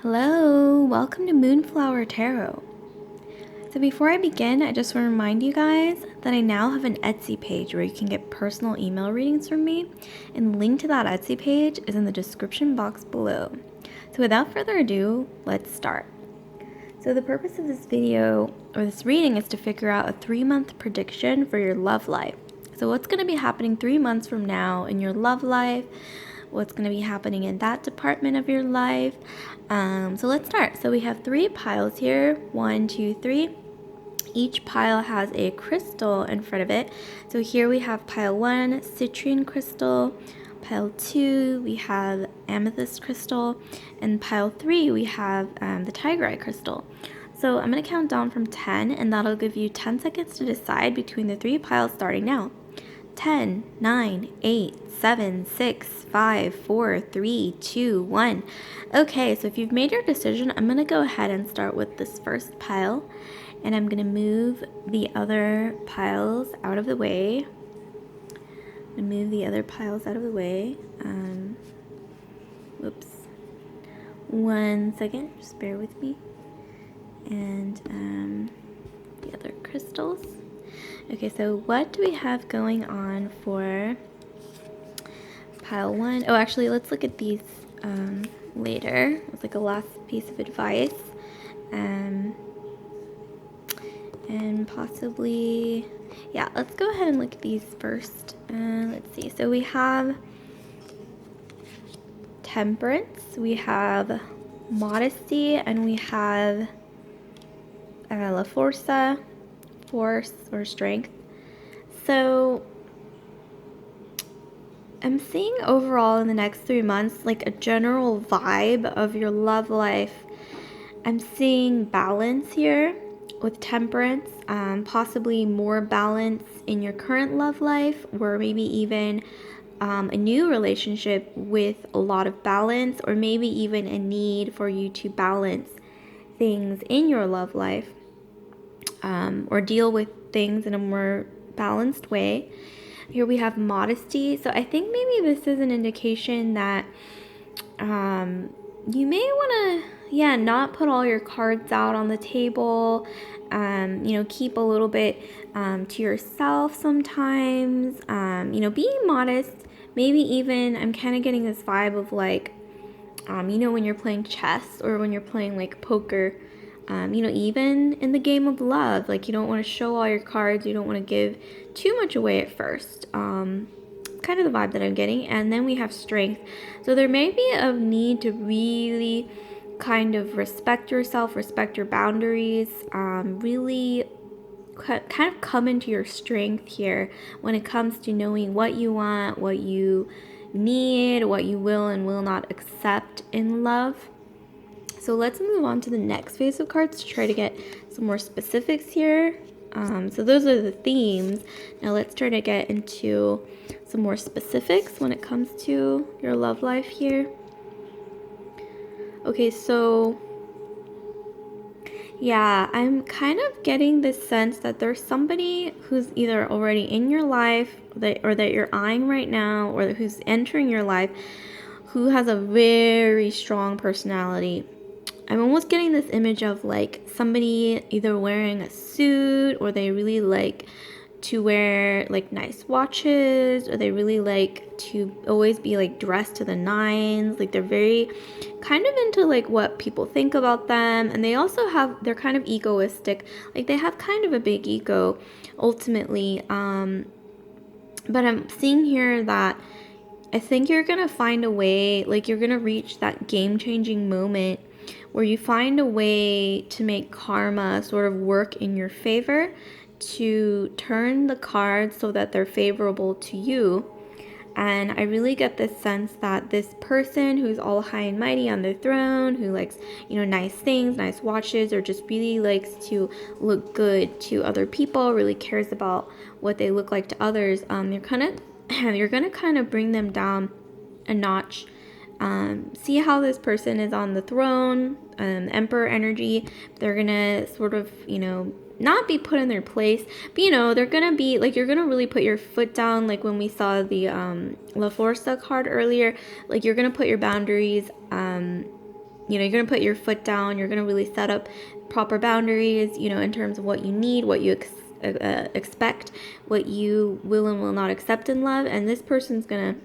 Hello, welcome to Moonflower Tarot. So before I begin, I just want to remind you guys that I now have an Etsy page where you can get personal email readings from me, and the link to that Etsy page is in the description box below. So without further ado, let's start. So the purpose of this video, or this reading, is to figure out a 3-month prediction for your love life. So what's going to be happening 3 months from now in your love life? What's going to be happening in that department of your life? So let's start. So we have 3 piles here. 1, 2, 3. Each pile has a crystal in front of it. So here we have pile 1, citrine crystal. Pile 2, we have amethyst crystal. And pile 3, we have the tiger eye crystal. So I'm going to count down from 10, and that'll give you 10 seconds to decide between the 3 piles starting now. 10, 9, 8, 7, 6, 5, 4, 3, 2, 1. Okay, so if you've made your decision, I'm going to go ahead and start with this first pile. And I'm going to move the other piles out of the way. Whoops. 1 second, just bear with me. And the other crystals. Okay, so what do we have going on for pile 1? Oh, actually, let's look at these later. It's like a last piece of advice. And possibly, yeah, let's go ahead and look at these first. Let's see. So we have temperance, we have modesty, and we have la forza, force or strength. So I'm seeing overall in the next 3 months like a general vibe of your love life. I'm seeing balance here with temperance, possibly more balance in your current love life, or maybe even a new relationship with a lot of balance, or maybe even a need for you to balance things in your love life. Or deal with things in a more balanced way. Here we have modesty. So I think maybe this is an indication that you may want to, not put all your cards out on the table. Keep a little bit to yourself sometimes. Being modest. Maybe even, I'm kind of getting this vibe of like, when you're playing chess or when you're playing like poker. Even in the game of love, like you don't want to show all your cards, you don't want to give too much away at first. Kind of the vibe that I'm getting. And then we have strength. So there may be a need to really kind of respect yourself, respect your boundaries, really kind of come into your strength here when it comes to knowing what you want, what you need, what you will and will not accept in love. So let's move on to the next phase of cards to try to get some more specifics here. So those are the themes. Now let's try to get into some more specifics when it comes to your love life here. Okay, so yeah, I'm kind of getting this sense that there's somebody who's either already in your life or that you're eyeing right now, or who's entering your life, who has a very strong personality. I'm almost getting this image of like somebody either wearing a suit, or they really like to wear like nice watches, or they really like to always be like dressed to the nines. Like they're very kind of into like what people think about them, and they're kind of egoistic. Like they have kind of a big ego ultimately. But I'm seeing here that I think you're gonna find a way, like you're gonna reach that game-changing moment where you find a way to make karma sort of work in your favor, to turn the cards so that they're favorable to you. And I really get this sense that this person who's all high and mighty on their throne, who likes, nice things, nice watches, or just really likes to look good to other people, really cares about what they look like to others, you're gonna kind of bring them down a notch. See how this person is on the throne, emperor energy. They're gonna sort of, not be put in their place, but they're gonna be like, you're gonna really put your foot down, like when we saw the La Forza card earlier. Like you're gonna put your boundaries you're going to put your foot down. You're going to really set up proper boundaries, in terms of what you need, what you expect, what you will and will not accept in love. And this person's going to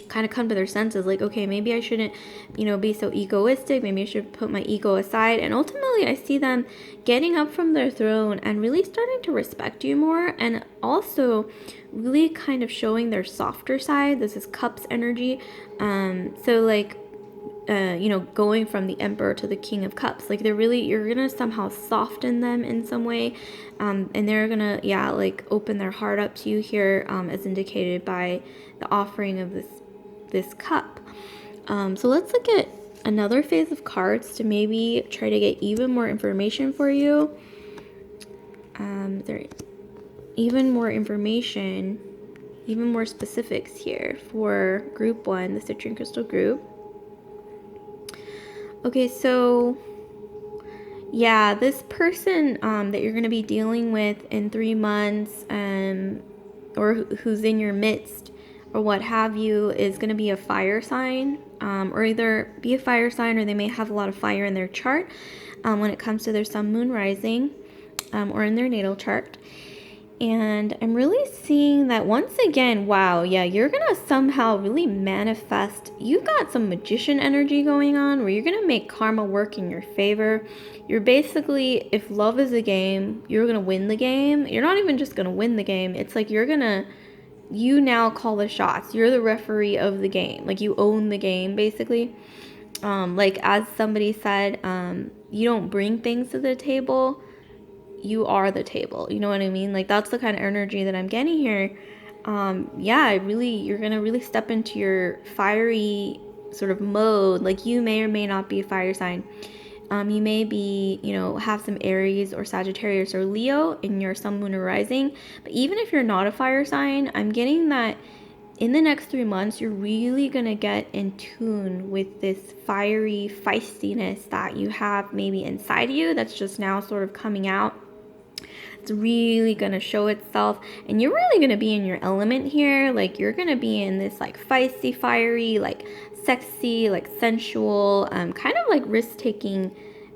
kind of come to their senses, like, okay, maybe I shouldn't, be so egoistic. Maybe I should put my ego aside. And ultimately, I see them getting up from their throne and really starting to respect you more, and also really kind of showing their softer side. This is Cups energy. So like, going from the Emperor to the King of Cups, like you're gonna somehow soften them in some way, and they're gonna, like open their heart up to you here, as indicated by the offering of this cup. So let's look at another phase of cards to maybe try to get even more information for you. There even more information, even more specifics here for group 1, the citrine crystal group. Okay, so this person that you're going to be dealing with in 3 months, or who's in your midst, or what have you, is going to be a fire sign, or either be a fire sign, or they may have a lot of fire in their chart when it comes to their sun, moon, rising, or in their natal chart. And I'm really seeing that once again, you're going to somehow really manifest. You've got some magician energy going on where you're going to make karma work in your favor. You're basically, if love is a game, you're going to win the game. You're not even just going to win the game. It's like you now call the shots. You're the referee of the game. Like, you own the game, basically. Like, as somebody said, you don't bring things to the table. You are the table. You know what I mean? Like, that's the kind of energy that I'm getting here. You're going to really step into your fiery sort of mode. Like, you may or may not be a fire sign. You may be, have some Aries or Sagittarius or Leo in your sun, moon, or rising. But even if you're not a fire sign, I'm getting that in the next 3 months, you're really going to get in tune with this fiery feistiness that you have maybe inside you that's just now sort of coming out. It's really going to show itself, and you're really going to be in your element here. Like, you're going to be in this like feisty, fiery, like sexy, like sensual, kind of like risk-taking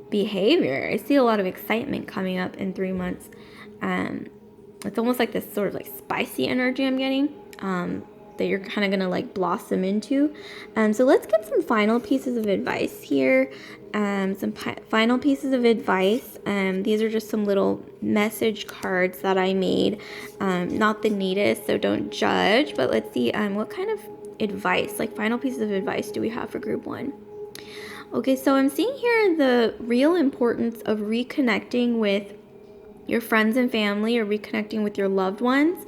behavior. I see a lot of excitement coming up in 3 months. It's almost like this sort of like spicy energy I'm getting, that you're kind of going to like blossom into. So let's get some final pieces of advice here. Final pieces of advice. These are just some little message cards that I made. Not the neatest, so don't judge. But let's see, what kind of advice, like final pieces of advice, do we have for group 1? Okay, so I'm seeing here the real importance of reconnecting with your friends and family, or reconnecting with your loved ones.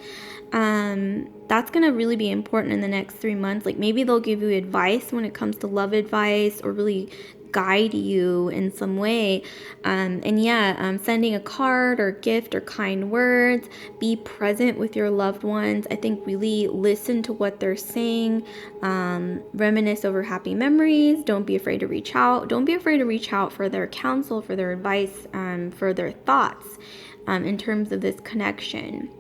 That's going to really be important in the next 3 months. Like, maybe they'll give you advice when it comes to love advice, or really guide you in some way. Sending a card or gift or kind words. Be present with your loved ones. I think really listen to what they're saying. Reminisce over happy memories. Don't be afraid to reach out. Don't be afraid to reach out for their counsel, for their advice, for their thoughts, in terms of this connection.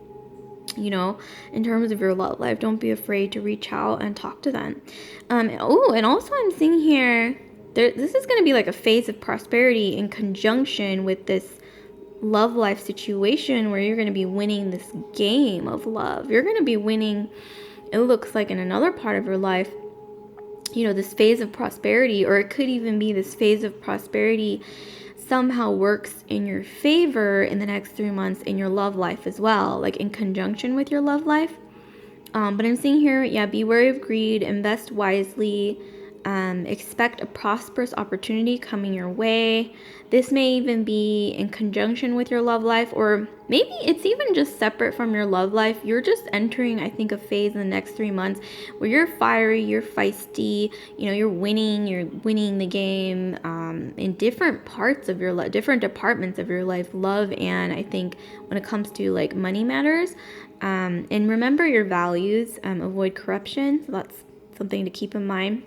In terms of your love life, don't be afraid to reach out and talk to them. And also I'm seeing here, this is going to be like a phase of prosperity in conjunction with this love life situation where you're going to be winning this game of love. You're going to be winning, it looks like, in another part of your life, this phase of prosperity, or it could even be this phase of prosperity somehow works in your favor in the next 3 months in your love life as well, like in conjunction with your love life. But I'm seeing here, be wary of greed, invest wisely, expect a prosperous opportunity coming your way. This may even be in conjunction with your love life, or maybe it's even just separate from your love life. You're just entering, I think, a phase in the next 3 months where you're fiery, you're feisty, you're winning the game, in different parts of your life, different departments of your life, love, and I think when it comes to like money matters. And remember your values, avoid corruption. So that's something to keep in mind.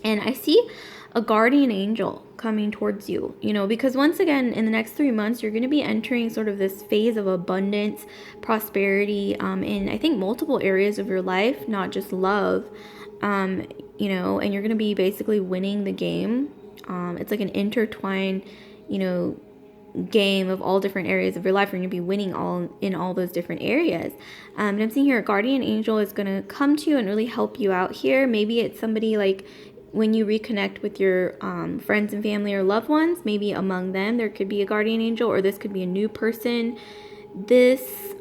And I see a guardian angel coming towards you, because once again, in the next 3 months, you're going to be entering sort of this phase of abundance, prosperity, in, I think, multiple areas of your life, not just love, and you're going to be basically winning the game, It's like an intertwined, you know, game of all different areas of your life. You're going to be winning in all those different areas. And I'm seeing here a guardian angel is going to come to you and really help you out here. Maybe it's somebody like when you reconnect with your friends and family or loved ones, maybe among them there could be a guardian angel, or this could be a new person.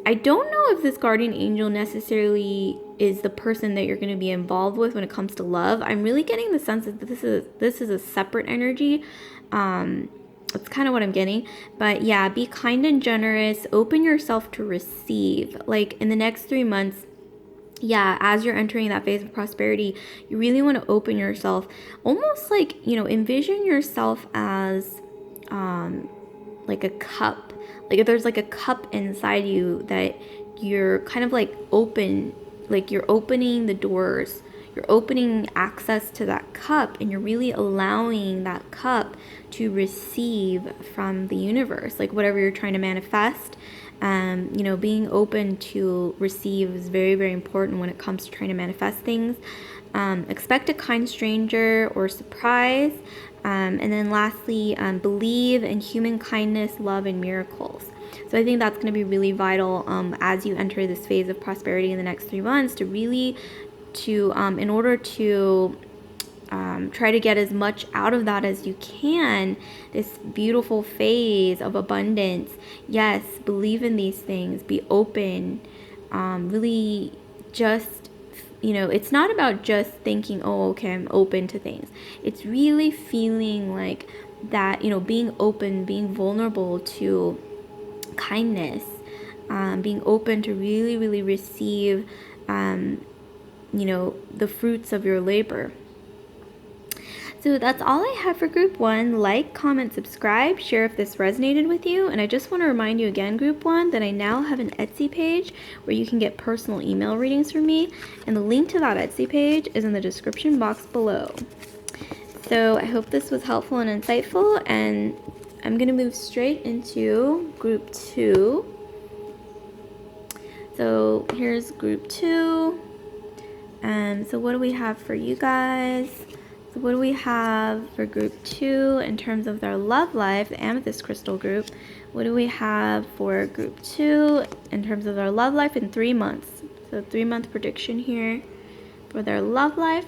I don't know if this guardian angel necessarily is the person that you're going to be involved with when it comes to love. I'm really getting the sense that this is a separate energy. That's kind of what I'm getting. But yeah, be kind and generous. Open yourself to receive. Like in the next 3 months, yeah, as you're entering that phase of prosperity, you really want to open yourself. Almost like, envision yourself as like a cup. Like if there's like a cup inside you that you're kind of like open, like you're opening the doors, you're opening access to that cup, and you're really allowing that cup to receive from the universe, like whatever you're trying to manifest. Being open to receive is very, very important when it comes to trying to manifest things. Expect a kind stranger or surprise. And then lastly, believe in human kindness, love, and miracles. So I think that's going to be really vital as you enter this phase of prosperity in the next 3 months, to really, in order to try to get as much out of that as you can, this beautiful phase of abundance. Yes, believe in these things, be open, really just, it's not about just thinking, oh, okay, I'm open to things. It's really feeling like that, being open, being vulnerable to kindness, being open to really, really receive, the fruits of your labor. So that's all I have for group 1. Like, comment, subscribe, share if this resonated with you. And I just want to remind you again, group 1, that I now have an Etsy page where you can get personal email readings from me. And the link to that Etsy page is in the description box below. So I hope this was helpful and insightful. And I'm going to move straight into group 2. So here's group 2. So what do we have for you guys? So what do we have for group 2 in terms of their love life, the amethyst crystal group? What do we have for group 2 in terms of their love life in 3 months? So 3-month prediction here for their love life.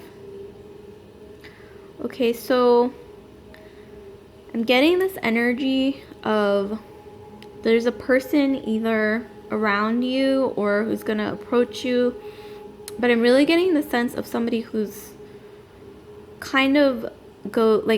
Okay, so I'm getting this energy of there's a person either around you or who's going to approach you, but I'm really getting the sense of somebody who's kind of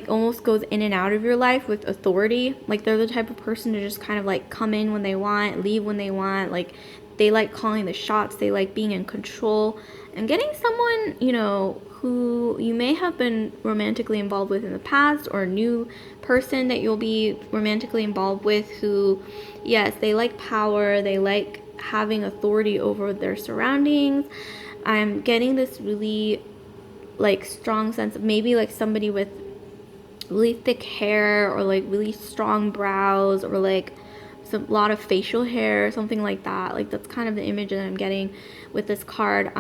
almost goes in and out of your life with authority. Like they're the type of person to just kind of like come in when they want, leave when they want. Like they like calling the shots, they like being in control. I'm getting someone, who you may have been romantically involved with in the past, or a new person that you'll be romantically involved with who, yes, they like power, they like having authority over their surroundings. I'm getting this really like strong sense of maybe like somebody with really thick hair, or like really strong brows, or like a lot of facial hair, something like that. Like that's kind of the image that I'm getting with this card.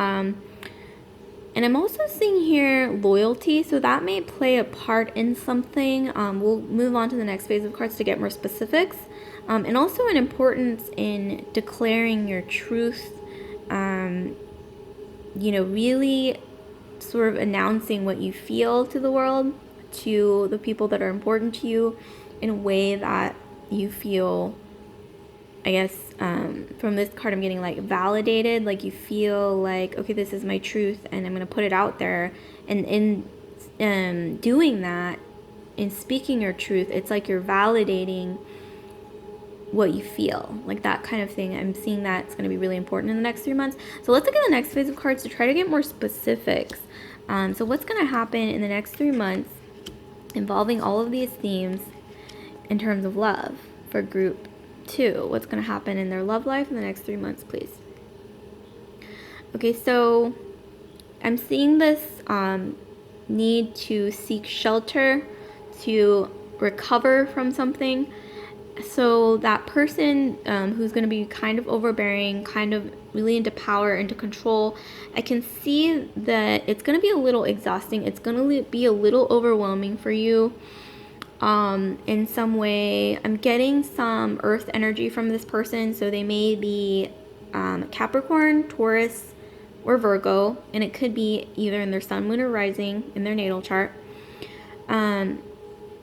And I'm also seeing here loyalty, so that may play a part in something. We'll move on to the next phase of cards to get more specifics. And also an importance in declaring your truth, really sort of announcing what you feel to the world, to the people that are important to you, in a way that you feel, I guess, from this card I'm getting like validated, like you feel like, okay, this is my truth and I'm going to put it out there. And in doing that, in speaking your truth, it's like you're validating what you feel, like that kind of thing. I'm seeing that it's going to be really important in the next 3 months. So let's look at the next phase of cards to try to get more specifics. So what's going to happen in the next 3 months involving all of these themes in terms of love for group 2? What's going to happen in their love life in the next 3 months, please? Okay, so I'm seeing this need to seek shelter, to recover from something. So that person who's going to be kind of overbearing, kind of really into power, into control, I can see that it's going to be a little exhausting. It's going to be a little overwhelming for you. in some way. I'm getting some earth energy from this person, so they may be Capricorn, Taurus, or Virgo, and it could be either in their sun, moon, or rising in their natal chart. And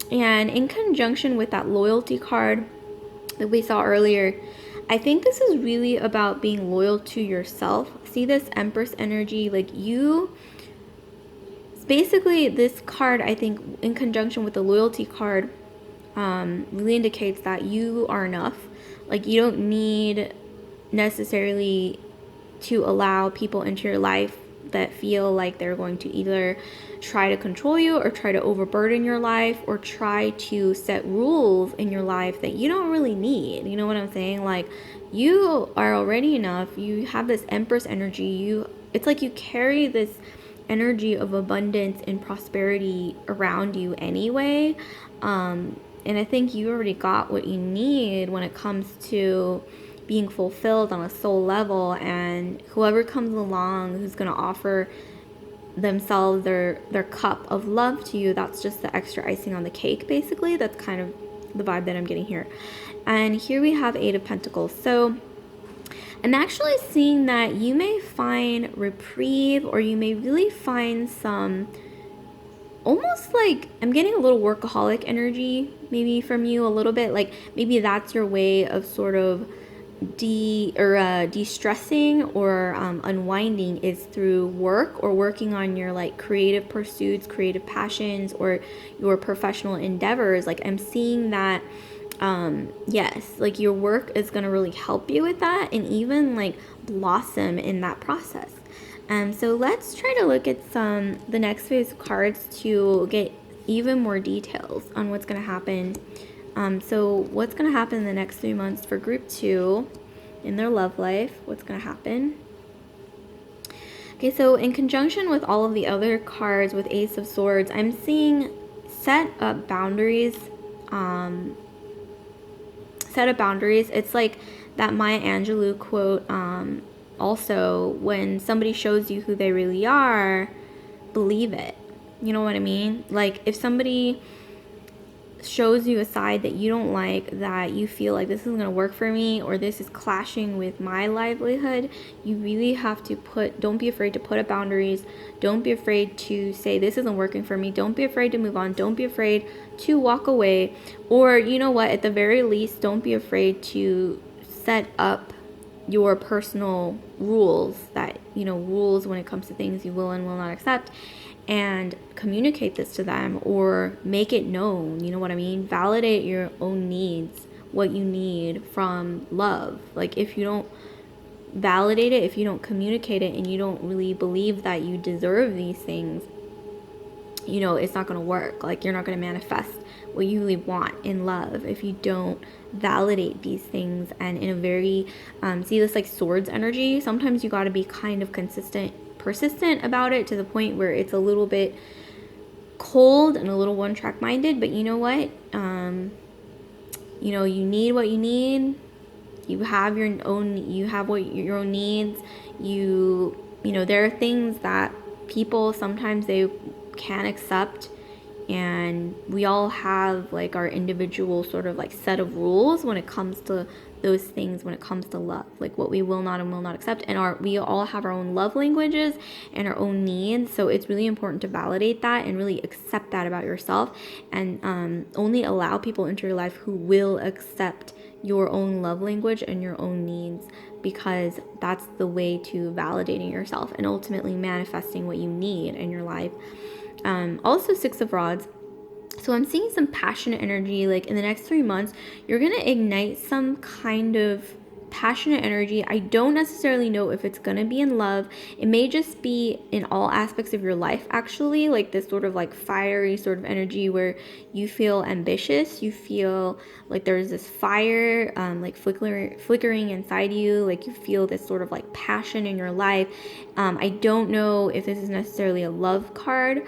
in conjunction with that loyalty card that we saw earlier, I think this is really about being loyal to yourself. See this Empress energy, like you, basically this card, I think in conjunction with the loyalty card, really indicates that you are enough. Like you don't need necessarily to allow people into your life that feel like they're going to either try to control you or try to overburden your life or try to set rules in your life that you don't really need. You know what I'm saying? Like you are already enough. You have this Empress energy. It's like you carry this energy of abundance and prosperity around you anyway. And I think you already got what you need when it comes to being fulfilled on a soul level, and whoever comes along who's going to offer themselves their cup of love to you, that's just the extra icing on the cake, basically. That's kind of the vibe that I'm getting here. And here we have Eight of Pentacles. So I'm actually seeing that you may find reprieve, or you may really find some, almost like I'm getting a little workaholic energy maybe from you a little bit. Like maybe that's your way of sort of de-stressing or unwinding, is through work or working on your like creative pursuits, creative passions, or your professional endeavors. Like I'm seeing that yes, like your work is going to really help you with that and even like blossom in that process. So let's try to look at the next phase of cards to get even more details on what's going to happen. So what's going to happen in the next 3 months for group 2 in their love life? What's going to happen? Okay, so in conjunction with all of the other cards with Ace of Swords, I'm seeing set up boundaries. It's like that Maya Angelou quote, also, when somebody shows you who they really are, believe it. You know what I mean? Like if somebody shows you a side that you don't like, that you feel like this isn't going to work for me, or this is clashing with my livelihood, you really have to don't be afraid to put up boundaries. Don't be afraid to say this isn't working for me. Don't be afraid to move on. Don't be afraid to walk away. Or you know what, at the very least, don't be afraid to set up your personal rules, that, rules when it comes to things you will and will not accept, and communicate this to them or make it known. You know what I mean? Validate your own needs, what you need from love. Like if you don't validate it, if you don't communicate it, and you don't really believe that you deserve these things, it's not going to work. Like you're not going to manifest what you really want in love if you don't validate these things. And in a very see this like swords energy, sometimes you got to be kind of persistent about it, to the point where it's a little bit cold and a little one-track minded. But you know what, you need what you need. You have your own needs. There are things that people sometimes they can't accept, and we all have like our individual sort of like set of rules when it comes to those things, when it comes to love, like what we will not and will not accept. And we all have our own love languages and our own needs. So it's really important to validate that and really accept that about yourself, and only allow people into your life who will accept your own love language and your own needs, because that's the way to validating yourself and ultimately manifesting what you need in your life. Also, Six of Rods. So I'm seeing some passionate energy. Like in the next 3 months, you're going to ignite some kind of passionate energy. I don't necessarily know if it's going to be in love. It may just be in all aspects of your life, actually, like this sort of like fiery sort of energy where you feel ambitious. You feel like there's this fire like flickering inside you. Like you feel this sort of like passion in your life. I don't know if this is necessarily a love card.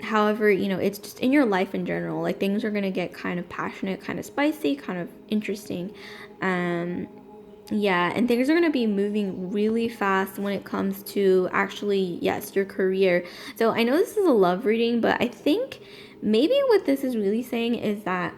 However, it's just in your life in general. Like things are going to get kind of passionate, kind of spicy, kind of interesting. Yeah, and things are going to be moving really fast when it comes to actually, yes, your career. So I know this is a love reading, but I think maybe what this is really saying is that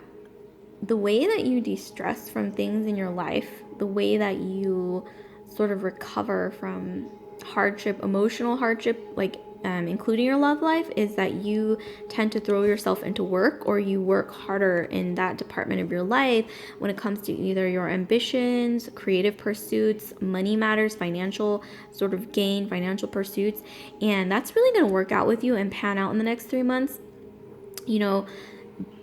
the way that you de-stress from things in your life, the way that you sort of recover from hardship, emotional hardship, like including your love life, is that you tend to throw yourself into work, or you work harder in that department of your life when it comes to either your ambitions, creative pursuits, money matters, financial sort of gain, financial pursuits. And that's really going to work out with you and pan out in the next 3 months.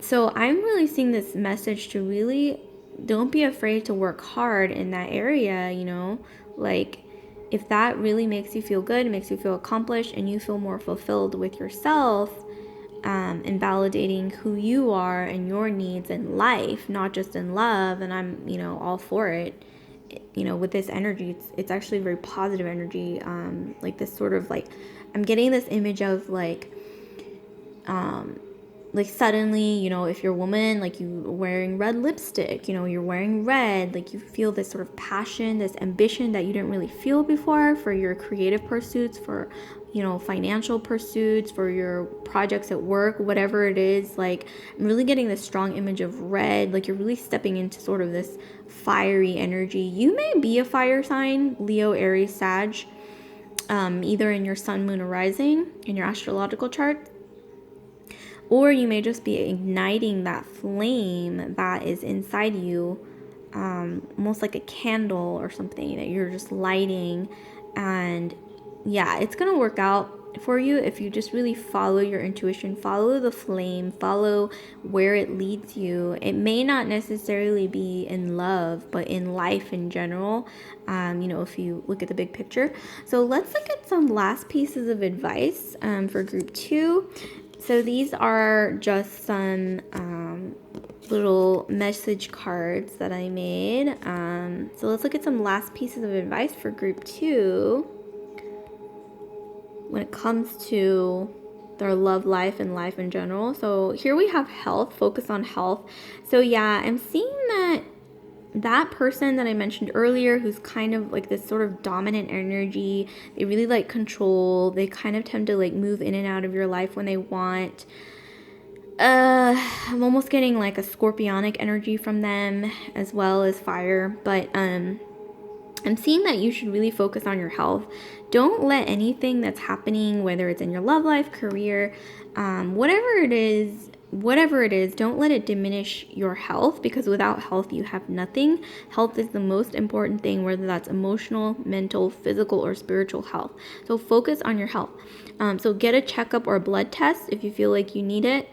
So I'm really seeing this message to really don't be afraid to work hard in that area, like if that really makes you feel good, makes you feel accomplished, and you feel more fulfilled with yourself, and validating who you are and your needs in life, not just in love, and I'm, all for it. With this energy, it's actually very positive energy, like this sort of like, I'm getting this image of like suddenly, if you're a woman, like you wearing red lipstick, you're wearing red, like you feel this sort of passion, this ambition that you didn't really feel before for your creative pursuits, for, financial pursuits, for your projects at work, whatever it is. Like, I'm really getting this strong image of red, like you're really stepping into sort of this fiery energy. You may be a fire sign, Leo, Aries, Sag, either in your sun, moon, or rising in your astrological chart. Or you may just be igniting that flame that is inside you, almost like a candle or something that you're just lighting. And yeah, it's going to work out for you if you just really follow your intuition, follow the flame, follow where it leads you. It may not necessarily be in love, but in life in general, if you look at the big picture. So let's look at some last pieces of advice for group 2. So these are just some little message cards that I made. So let's look at some last pieces of advice for group 2 when it comes to their love life and life in general. So here we have health, focus on health. So yeah, I'm seeing that person that I mentioned earlier, who's kind of like this sort of dominant energy, they really like control, they kind of tend to like move in and out of your life when they want. I'm almost getting like a scorpionic energy from them as well as fire, but I'm seeing that you should really focus on your health. Don't let anything that's happening, whether it's in your love life, career, whatever it is, don't let it diminish your health, because without health, you have nothing. Health is the most important thing, whether that's emotional, mental, physical, or spiritual health. So focus on your health. So get a checkup or a blood test if you feel like you need it.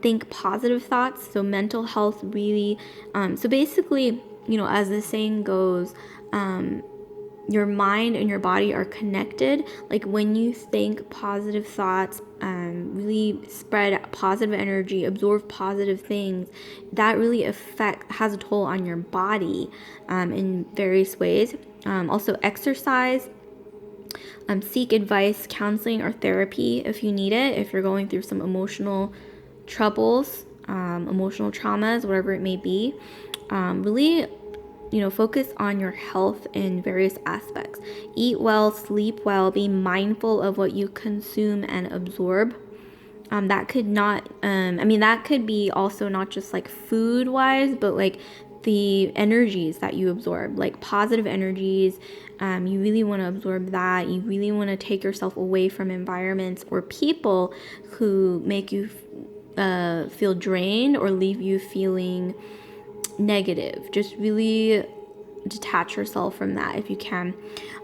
Think positive thoughts. So mental health really, so basically, as the saying goes, your mind and your body are connected. Like when you think positive thoughts, really spread positive energy, absorb positive things, that really has a toll on your body in various ways. Also exercise, seek advice, counseling, or therapy if you need it, if you're going through some emotional troubles, emotional traumas, whatever it may be. Really focus on your health in various aspects. Eat well, sleep well, be mindful of what you consume and absorb. That could be also not just like food wise, but like the energies that you absorb, like positive energies. You really want to absorb that. You really want to take yourself away from environments or people who make you feel drained or leave you feeling negative. Just really detach yourself from that if you can.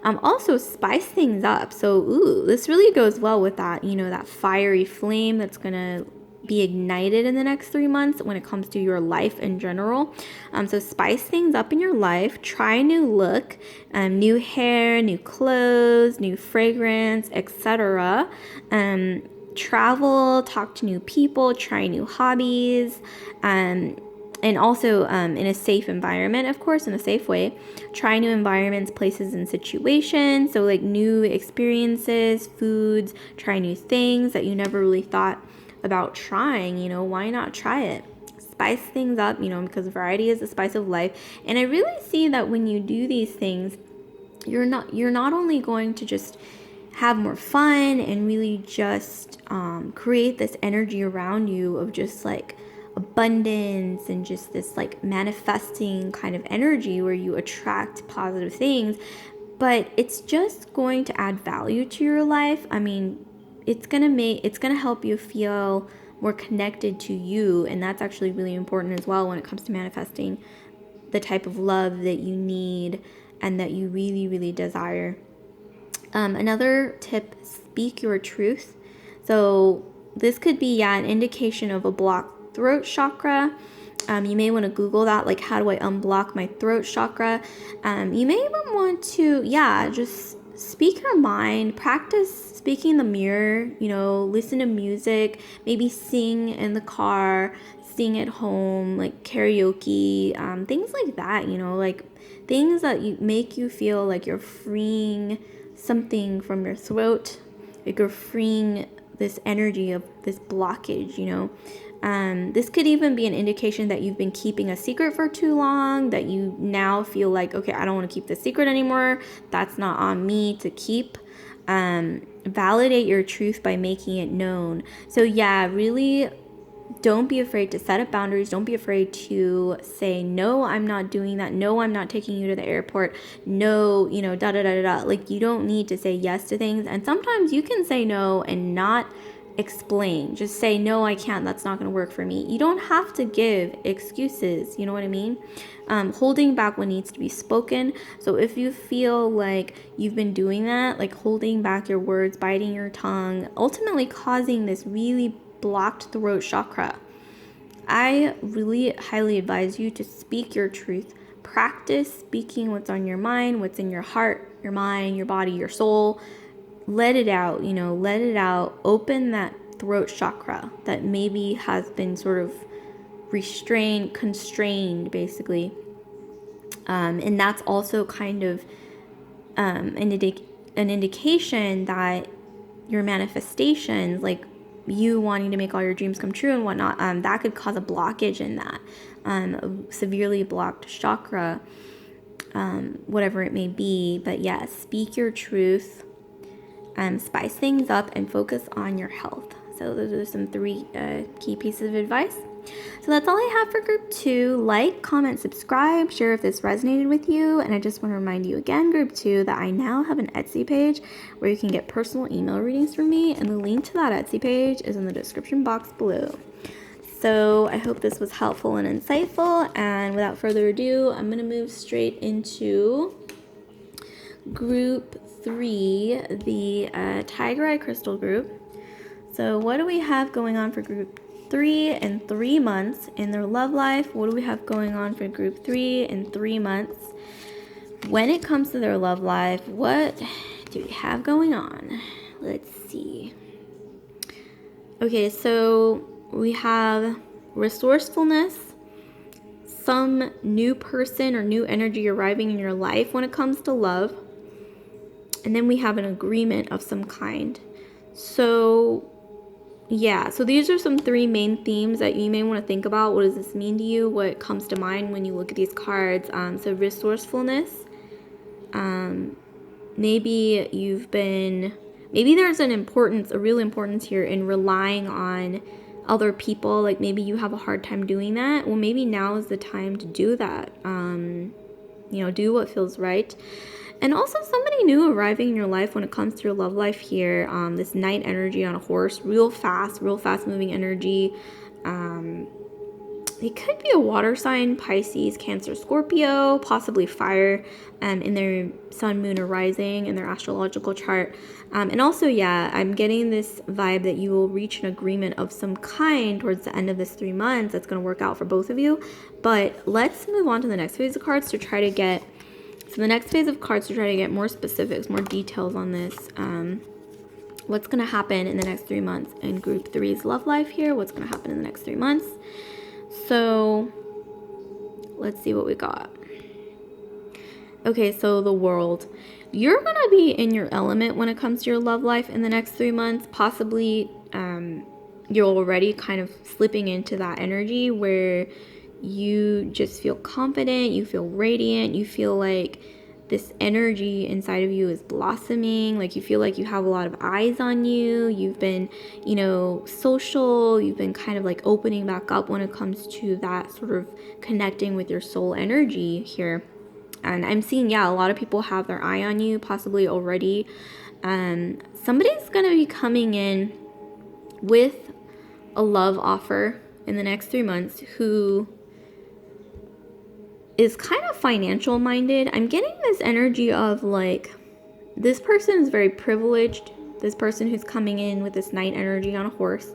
Also spice things up. So this really goes well with that, that fiery flame that's gonna be ignited in the next 3 months when it comes to your life in general. So spice things up in your life. Try a new look, new hair, new clothes, new fragrance, etc. Travel, talk to new people, try new hobbies, and also in a safe environment, of course, in a safe way. Try new environments, places, and situations. So like new experiences, foods, try new things that you never really thought about trying. Why not try it? Spice things up, because variety is the spice of life. And I really see that when you do these things, you're not only going to just have more fun and really just create this energy around you of just like abundance and just this like manifesting kind of energy where you attract positive things. But it's just going to add value to your life. I mean, it's gonna help you feel more connected to you, and that's actually really important as well when it comes to manifesting the type of love that you need and that you really, really desire. Another tip, speak your truth. So this could be, an indication of a blocked throat chakra. You may want to Google that, like, how do I unblock my throat chakra? You may even want to, just speak your mind, practice speaking in the mirror, listen to music, maybe sing in the car, sing at home, like karaoke, things like that, like things that make you feel like you're freeing something from your throat, like you're freeing this energy of this blockage, This could even be an indication that you've been keeping a secret for too long, that you now feel like, okay, I don't want to keep this secret anymore. That's not on me to keep. Validate your truth by making it known. So really don't be afraid to set up boundaries. Don't be afraid to say, no, I'm not doing that. No, I'm not taking you to the airport. No, Like, you don't need to say yes to things. And sometimes you can say no and not explain. Just say, no, I can't. That's not going to work for me. You don't have to give excuses. You know what I mean? Holding back what needs to be spoken. So if you feel like you've been doing that, like holding back your words, biting your tongue, ultimately causing this really blocked throat chakra, I really highly advise you to speak your truth. Practice speaking what's on your mind, what's in your heart, your mind, your body, your soul. Let it out, let it out. Open that throat chakra that maybe has been sort of restrained, constrained, basically. And that's also kind of an indication that your manifestations, like you wanting to make all your dreams come true and whatnot, that could cause a blockage in that, a severely blocked chakra, whatever it may be. But speak your truth, spice things up, and focus on your health. So those are some 3 key pieces of advice. So that's all I have for group 2. Like, comment, subscribe, share if this resonated with you. And I just want to remind you again, group 2, that I now have an Etsy page where you can get personal email readings from me. And the link to that Etsy page is in the description box below. So I hope this was helpful and insightful. And without further ado, I'm going to move straight into group 3, the Tiger Eye Crystal group. So what do we have going on for group 3 in 3 months in their love life? What do we have going on for group 3 in 3 months when it comes to their love life? What do we have going on? Let's see. Okay, so we have resourcefulness, some new person or new energy arriving in your life when it comes to love, and then we have an agreement of some kind. So these are some 3 main themes that you may want to think about. What does this mean to you? What comes to mind when you look at these cards? So resourcefulness. Maybe there's a real importance here in relying on other people. Like maybe you have a hard time doing that. Well, maybe now is the time to do that. Do what feels right. And also somebody new arriving in your life when it comes to your love life here. This Knight energy on a horse, real fast moving energy. It could be a water sign, Pisces, Cancer, Scorpio, possibly fire in their sun, moon, or rising in their astrological chart. And also, I'm getting this vibe that you will reach an agreement of some kind towards the end of this 3 months that's going to work out for both of you. But let's move on to the next phase of cards to try to get more specifics, more details on this. What's going to happen in the next 3 months in group 3's love life here? What's going to happen in the next 3 months? So let's see what we got. Okay, so the World. You're going to be in your element when it comes to your love life in the next 3 months. Possibly you're already kind of slipping into that energy where you just feel confident, you feel radiant, you feel like this energy inside of you is blossoming. Like you feel like you have a lot of eyes on you. You've been, social. You've been kind of like opening back up when it comes to that sort of connecting with your soul energy here. And I'm seeing, a lot of people have their eye on you, possibly already. Somebody's going to be coming in with a love offer in the next 3 months who is kind of financial minded. I'm getting this energy of like, this person is very privileged. This person who's coming in with this knight energy on a horse,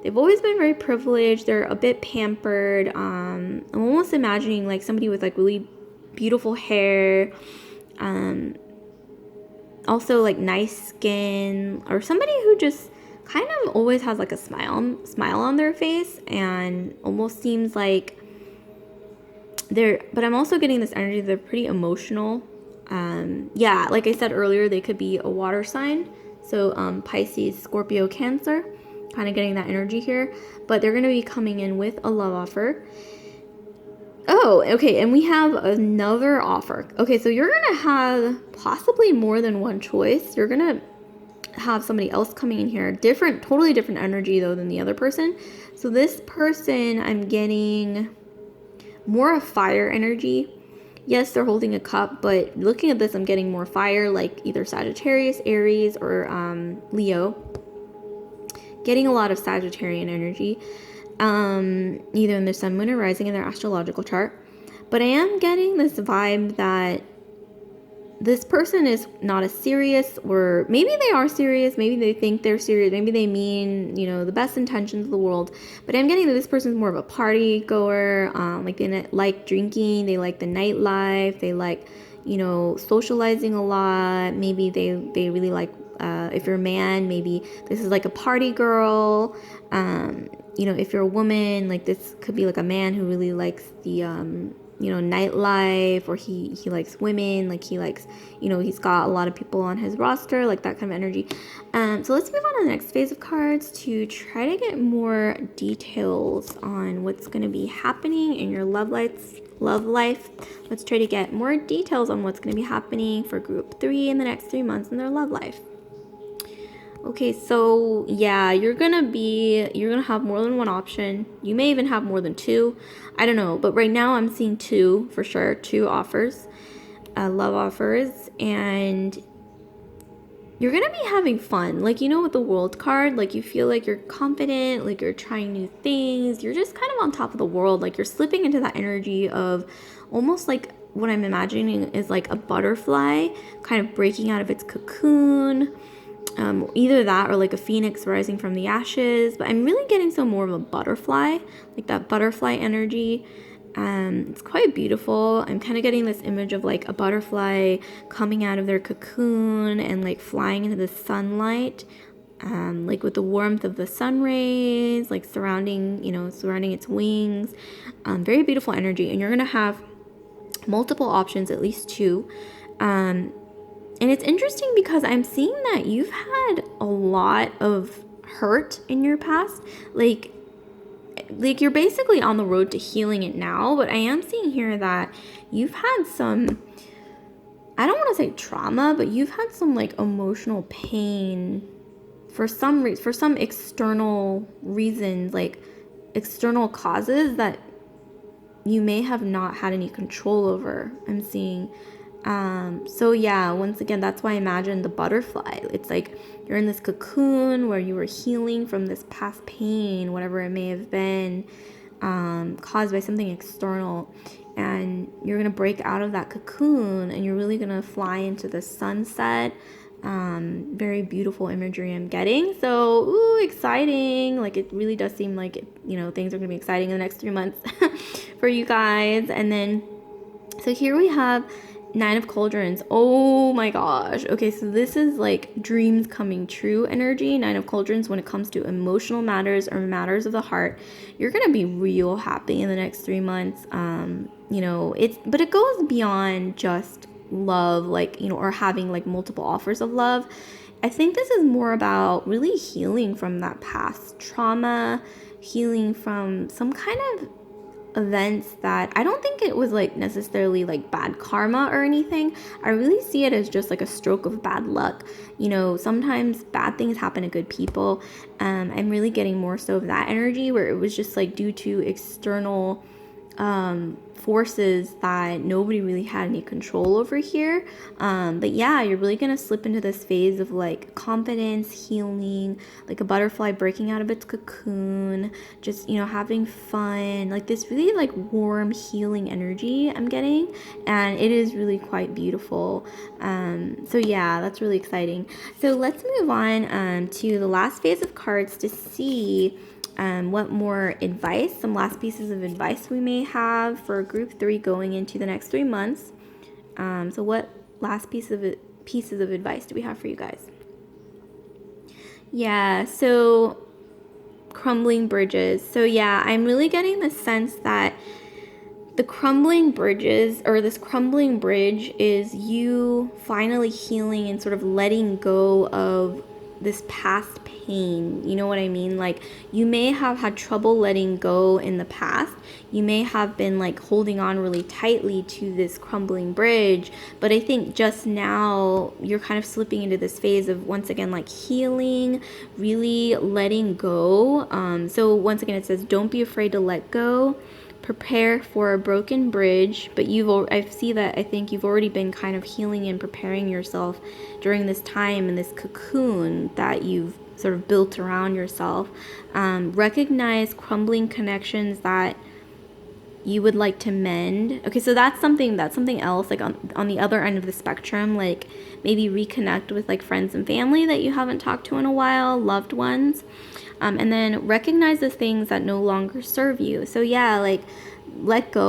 they've always been very privileged. They're a bit pampered. I'm almost imagining like somebody with like really beautiful hair, also like nice skin, or somebody who just kind of always has like a smile on their face, and almost seems like but I'm also getting this energy, they're pretty emotional. Like I said earlier, they could be a water sign. So Pisces, Scorpio, Cancer, kind of getting that energy here. But they're going to be coming in with a love offer. Oh, okay, and we have another offer. Okay, so you're going to have possibly more than one choice. You're going to have somebody else coming in here. Totally different energy, though, than the other person. So this person, I'm getting more of fire energy. Yes, they're holding a cup, but looking at this, I'm getting more fire, like either Sagittarius, Aries, or Leo. Getting a lot of Sagittarian energy, either in their sun, moon, or rising in their astrological chart. But I am getting this vibe that this person is not as serious, or maybe they are serious, maybe they think they're serious, maybe they mean, the best intentions of the world. But I'm getting that this person's more of a party goer, like they like drinking, they like the nightlife, they like, socializing a lot. Maybe they really like, if you're a man, maybe this is like a party girl. If you're a woman, like this could be like a man who really likes the, nightlife, or he likes women, like he likes, he's got a lot of people on his roster, like that kind of energy. So let's move on to the next phase of cards to try to get more details on what's going to be happening in your love life. Let's try to get more details on what's going to be happening for group 3 in the next 3 months in their love life. Okay, so you're gonna have more than one option. You may even have more than 2. I don't know, but right now I'm seeing 2 for sure. 2 offers, love offers, and you're gonna be having fun. Like, with the World card, like you feel like you're confident, like you're trying new things. You're just kind of on top of the world. Like you're slipping into that energy of almost like what I'm imagining is like a butterfly kind of breaking out of its cocoon. Either that or like a phoenix rising from the ashes. But I'm really getting some more of a butterfly, like that butterfly energy. It's quite beautiful. I'm kind of getting this image of like a butterfly coming out of their cocoon and like flying into the sunlight, like with the warmth of the sun rays, like surrounding its wings. Very beautiful energy. And you're going to have multiple options, at least 2. And it's interesting because I'm seeing that you've had a lot of hurt in your past. Like you're basically on the road to healing it now, but I am seeing here that you've had some, I don't want to say trauma, but you've had some like emotional pain for some external reasons, like external causes that you may have not had any control over. I'm seeing. Once again, that's why I imagine the butterfly. It's like you're in this cocoon where you were healing from this past pain, whatever it may have been, caused by something external. And you're going to break out of that cocoon and you're really going to fly into the sunset. Very beautiful imagery I'm getting. So, exciting. Like it really does seem like, things are going to be exciting in the next 3 months for you guys. And then, so here we have 9 of Cauldrons. Oh my gosh. Okay, so this is like dreams coming true energy. 9 of Cauldrons, when it comes to emotional matters or matters of the heart, you're gonna be real happy in the next 3 months. But it goes beyond just love, like, or having like multiple offers of love. I think this is more about really healing from that past trauma, healing from some kind of events that I don't think it was like necessarily like bad karma or anything. I really see it as just like a stroke of bad luck. You know, sometimes bad things happen to good people. I'm really getting more so of that energy where it was just like due to external forces that nobody really had any control over here. But yeah, you're really gonna slip into this phase of like confidence, healing, like a butterfly breaking out of its cocoon, just, you know, having fun, like this really like warm, healing energy I'm getting, and it is really quite beautiful. So yeah, that's really exciting. So let's move on to the last phase of cards to see what more advice, some last pieces of advice we may have for group 3 going into the next 3 months. So what last pieces of advice do we have for you guys? Yeah, so crumbling bridges. So yeah, I'm really getting the sense that the crumbling bridges, or this crumbling bridge, is you finally healing and sort of letting go of this past pain. You know what I mean? Like, you may have had trouble letting go in the past. You may have been like holding on really tightly to this crumbling bridge, but I think just now you're kind of slipping into this phase of, once again, like healing, really letting go. So once again, it says, don't be afraid to let go. Prepare for a broken bridge, but I think you've already been kind of healing and preparing yourself during this time in this cocoon that you've sort of built around yourself. Recognize crumbling connections that you would like to mend. Okay, so that's something else, like on the other end of the spectrum, like maybe reconnect with like friends and family that you haven't talked to in a while, loved ones. And then recognize the things that no longer serve you. So yeah, like let go